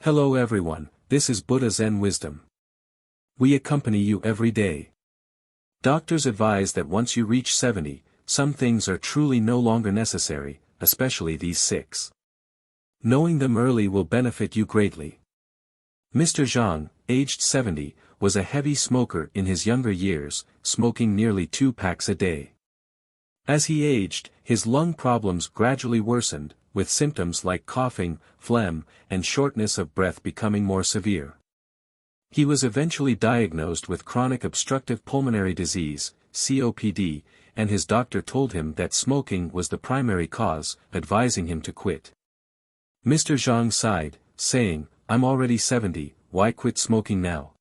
Hello everyone, this is Buddha Zen Wisdom. We accompany you every day. Doctors advise that once you reach 70, some things are truly no longer necessary, especially these 6. Knowing them early will benefit you greatly. Mr. Zhang, aged 70, was a heavy smoker in his younger years, smoking nearly 2 packs a day. As he aged, his lung problems gradually worsened, with symptoms like coughing, phlegm, and shortness of breath becoming more severe. He was eventually diagnosed with chronic obstructive pulmonary disease, COPD, and his doctor told him that smoking was the primary cause, advising him to quit. Mr. Zhang sighed, saying, "I'm already 70, why quit smoking now?"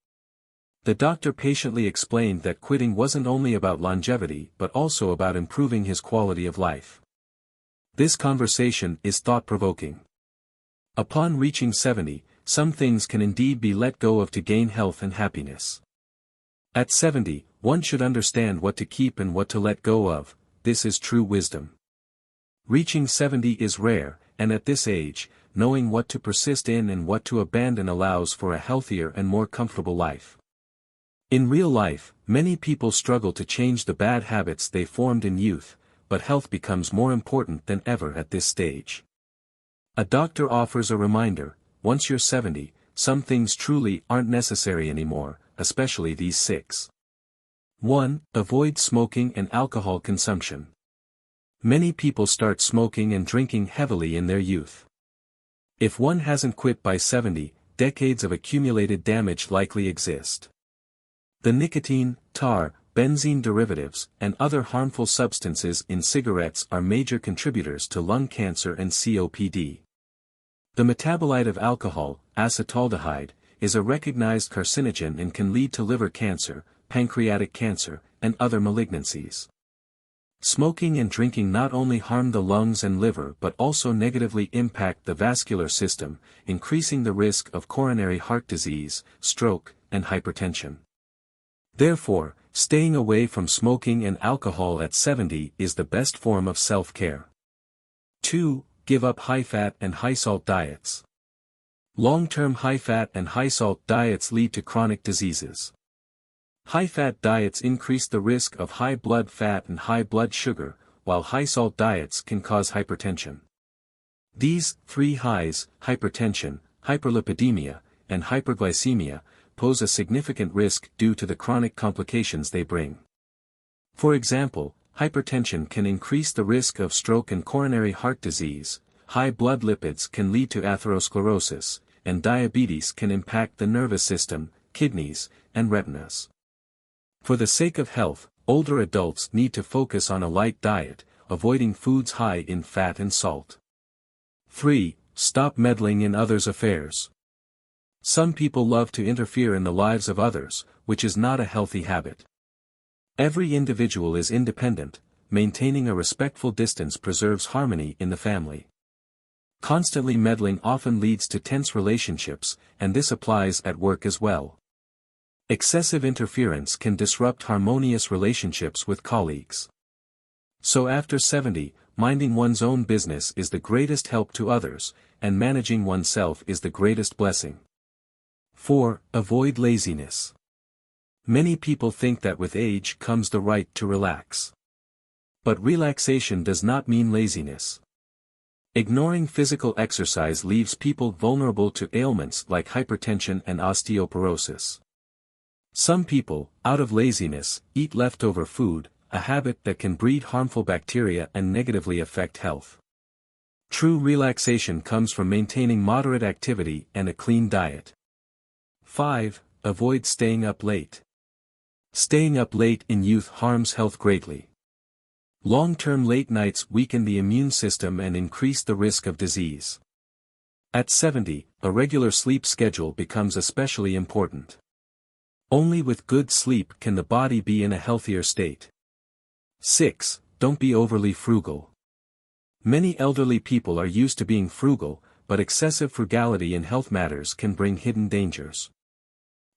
The doctor patiently explained that quitting wasn't only about longevity but also about improving his quality of life. This conversation is thought-provoking. Upon reaching 70, some things can indeed be let go of to gain health and happiness. At 70, one should understand what to keep and what to let go of. This is true wisdom. Reaching 70 is rare, and at this age, knowing what to persist in and what to abandon allows for a healthier and more comfortable life. In real life, many people struggle to change the bad habits they formed in youth, but health becomes more important than ever at this stage. A doctor offers a reminder: once you're 70, some things truly aren't necessary anymore, especially these 6. 1. Avoid smoking and alcohol consumption. Many people start smoking and drinking heavily in their youth. If one hasn't quit by 70, decades of accumulated damage likely exist. The nicotine, tar, benzene derivatives, and other harmful substances in cigarettes are major contributors to lung cancer and COPD. The metabolite of alcohol, acetaldehyde, is a recognized carcinogen and can lead to liver cancer, pancreatic cancer, and other malignancies. Smoking and drinking not only harm the lungs and liver but also negatively impact the vascular system, increasing the risk of coronary heart disease, stroke, and hypertension. Therefore, staying away from smoking and alcohol at 70 is the best form of self-care. 2. Give up high-fat and high-salt diets. Long-term high-fat and high-salt diets lead to chronic diseases. High-fat diets increase the risk of high blood fat and high blood sugar, while high-salt diets can cause hypertension. These 3 highs, hypertension, hyperlipidemia, and hyperglycemia, pose a significant risk due to the chronic complications they bring. For example, hypertension can increase the risk of stroke and coronary heart disease, high blood lipids can lead to atherosclerosis, and diabetes can impact the nervous system, kidneys, and retinas. For the sake of health, older adults need to focus on a light diet, avoiding foods high in fat and salt. 3. Stop meddling in others' affairs. Some people love to interfere in the lives of others, which is not a healthy habit. Every individual is independent, maintaining a respectful distance preserves harmony in the family. Constantly meddling often leads to tense relationships, and this applies at work as well. Excessive interference can disrupt harmonious relationships with colleagues. So after 70, minding one's own business is the greatest help to others, and managing oneself is the greatest blessing. 4. Avoid laziness. Many people think that with age comes the right to relax. But relaxation does not mean laziness. Ignoring physical exercise leaves people vulnerable to ailments like hypertension and osteoporosis. Some people, out of laziness, eat leftover food, a habit that can breed harmful bacteria and negatively affect health. True relaxation comes from maintaining moderate activity and a clean diet. 5. Avoid staying up late. Staying up late in youth harms health greatly. Long-term late nights weaken the immune system and increase the risk of disease. At 70, a regular sleep schedule becomes especially important. Only with good sleep can the body be in a healthier state. 6. Don't be overly frugal. Many elderly people are used to being frugal, but excessive frugality in health matters can bring hidden dangers.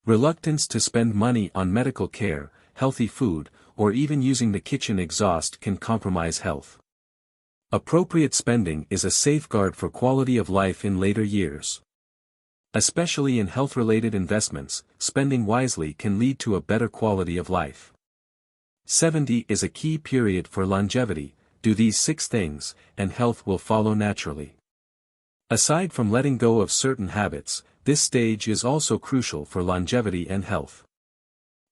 Reluctance to spend money on medical care, healthy food, or even using the kitchen exhaust can compromise health. Appropriate spending is a safeguard for quality of life in later years. Especially in health-related investments, spending wisely can lead to a better quality of life. 70 is a key period for longevity. Do these 6 things, and health will follow naturally. Aside from letting go of certain habits, this stage is also crucial for longevity and health.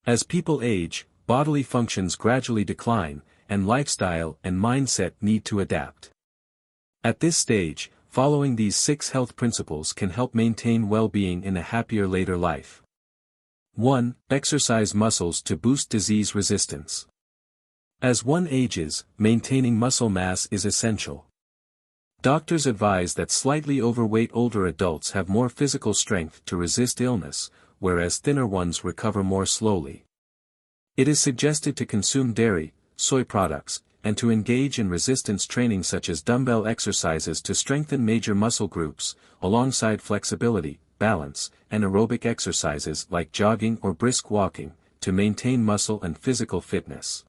As people age, bodily functions gradually decline, and lifestyle and mindset need to adapt. At this stage, following these 6 health principles can help maintain well-being in a happier later life. 1. Exercise muscles to boost disease resistance. As one ages, maintaining muscle mass is essential. Doctors advise that slightly overweight older adults have more physical strength to resist illness, whereas thinner ones recover more slowly. It is suggested to consume dairy, soy products, and to engage in resistance training such as dumbbell exercises to strengthen major muscle groups, alongside flexibility, balance, and aerobic exercises like jogging or brisk walking, to maintain muscle and physical fitness.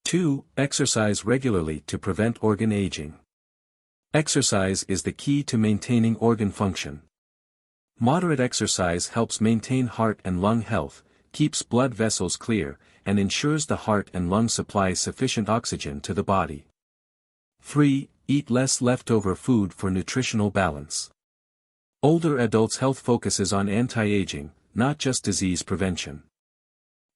2. Exercise regularly to prevent organ aging. Exercise is the key to maintaining organ function. Moderate exercise helps maintain heart and lung health, keeps blood vessels clear, and ensures the heart and lung supply sufficient oxygen to the body. 3. Eat less leftover food for nutritional balance. Older adults' health focuses on anti-aging, not just disease prevention.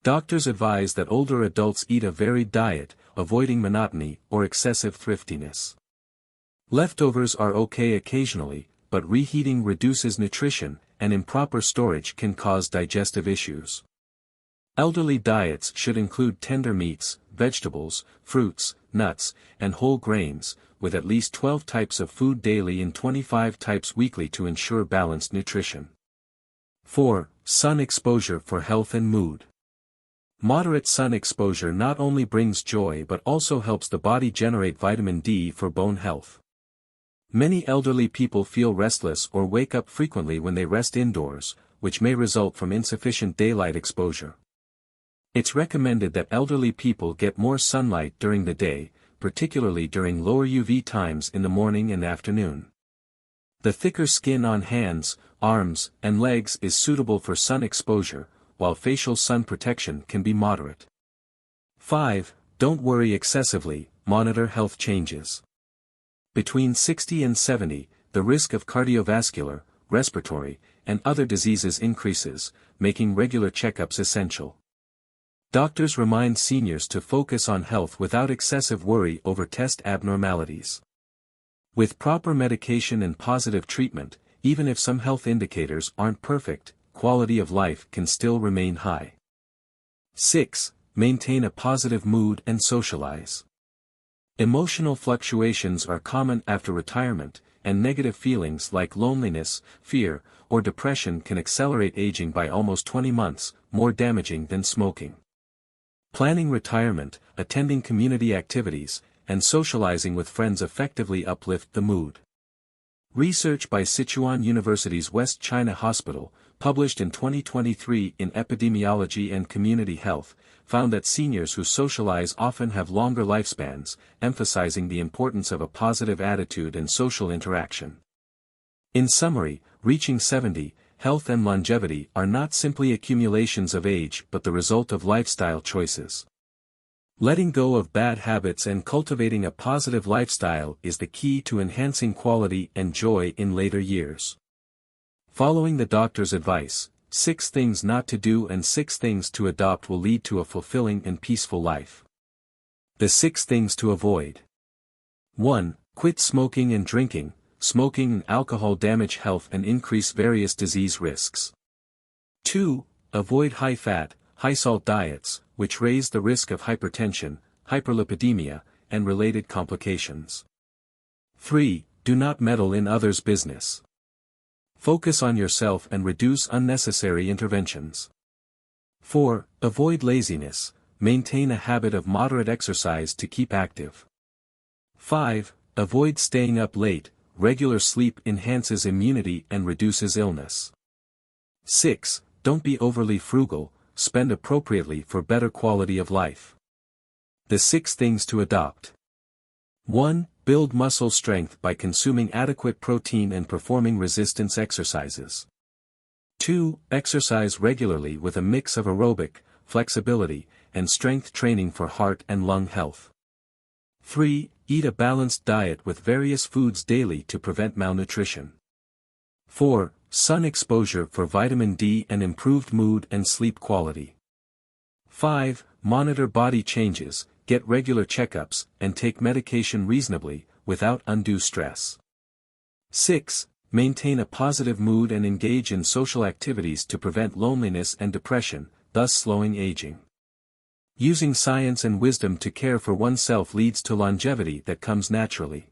Doctors advise that older adults eat a varied diet, avoiding monotony or excessive thriftiness. Leftovers are okay occasionally, but reheating reduces nutrition, and improper storage can cause digestive issues. Elderly diets should include tender meats, vegetables, fruits, nuts, and whole grains, with at least 12 types of food daily and 25 types weekly to ensure balanced nutrition. 4. Sun exposure for health and mood. Moderate sun exposure not only brings joy but also helps the body generate vitamin D for bone health. Many elderly people feel restless or wake up frequently when they rest indoors, which may result from insufficient daylight exposure. It's recommended that elderly people get more sunlight during the day, particularly during lower UV times in the morning and afternoon. The thicker skin on hands, arms, and legs is suitable for sun exposure, while facial sun protection can be moderate. 5. Don't worry excessively, monitor health changes. Between 60 and 70, the risk of cardiovascular, respiratory, and other diseases increases, making regular checkups essential. Doctors remind seniors to focus on health without excessive worry over test abnormalities. With proper medication and positive treatment, even if some health indicators aren't perfect, quality of life can still remain high. 6. Maintain a positive mood and socialize. Emotional fluctuations are common after retirement, and negative feelings like loneliness, fear, or depression can accelerate aging by almost 20 months, more damaging than smoking. Planning retirement, attending community activities, and socializing with friends effectively uplift the mood. Research by Sichuan University's West China Hospital, published in 2023 in Epidemiology and Community Health, found that seniors who socialize often have longer lifespans, emphasizing the importance of a positive attitude and social interaction. In summary, reaching 70, health and longevity are not simply accumulations of age but the result of lifestyle choices. Letting go of bad habits and cultivating a positive lifestyle is the key to enhancing quality and joy in later years. Following the doctor's advice, 6 things not to do and 6 things to adopt will lead to a fulfilling and peaceful life. The 6 things to avoid. 1. Quit smoking and drinking. Smoking and alcohol damage health and increase various disease risks. 2. Avoid high-fat, high-salt diets, which raise the risk of hypertension, hyperlipidemia, and related complications. 3. Do not meddle in others' business. Focus on yourself and reduce unnecessary interventions. 4. Avoid laziness. Maintain a habit of moderate exercise to keep active. 5. Avoid staying up late. Regular sleep enhances immunity and reduces illness. 6. Don't be overly frugal, spend appropriately for better quality of life. The 6 things to adopt. 1. Build muscle strength by consuming adequate protein and performing resistance exercises. 2. Exercise regularly with a mix of aerobic, flexibility, and strength training for heart and lung health. 3. Eat a balanced diet with various foods daily to prevent malnutrition. 4. Sun exposure for vitamin D and improved mood and sleep quality. 5. Monitor body changes, get regular checkups, and take medication reasonably, without undue stress. 6. Maintain a positive mood and engage in social activities to prevent loneliness and depression, thus slowing aging. Using science and wisdom to care for oneself leads to longevity that comes naturally.